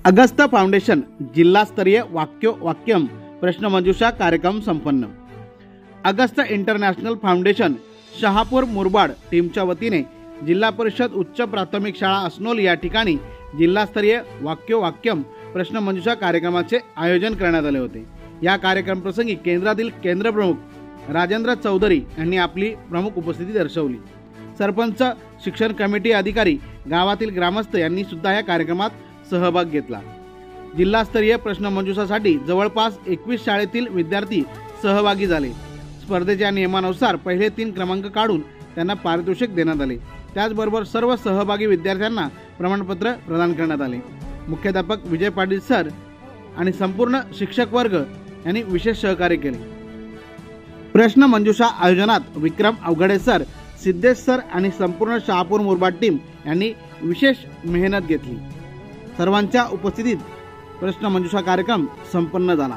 अगस्त foundation जिल्हास्तरीय वाक्यम प्रश्नमंजुषा कार्यक्रम संपन्न। अगस्त इंटरनॅशनल फाउंडेशन शहापूर मुरबाड टीमच्या वतीने जिल्हा परिषद उच्च प्राथमिक शाळा असनोल या ठिकाणी जिल्हास्तरीय वाक्यम प्रश्नमंजुषा कार्यक्रमाचे आयोजन करण्यात आले होते। या कार्यक्रम प्रसंगी केंद्रातील केंद्र प्रमुख राजेंद्र चौधरी यांनी आपली प्रमुख उपस्थिती दर्शवली। सरपंच, शिक्षण कमिटी अधिकारी, गावातील ग्रामस्थ यांनी सुद्धा या कार्यक्रमात सहभाग घेतला। जिल्हास्तरीय प्रश्नमंजुषासाठी जवळपास 21 शाळेतील विद्यार्थी सहभागी झाले। स्पर्धेच्या नियमानुसार पहिले 3 क्रमांक काढून त्यांना पारितोषिक देण्यात आले। त्याचबरोबर सर्व सहभागी विद्यार्थ्यांना प्रमाणपत्र प्रदान करण्यात आले। मुख्याध्यापक विजय पाटील सर आणि संपूर्ण शिक्षक वर्ग यांनी विशेष सहकार्य केले। प्रश्नमंजुषा आयोजनात विक्रम अवघडे सर, सिद्धेश सर आणि संपूर्ण शहापूर मुरबाड टीम यांनी विशेष मेहनत घेतली। सर्वांच्या उपस्थितीत प्रश्नमंजुषा कार्यक्रम संपन्न झाला।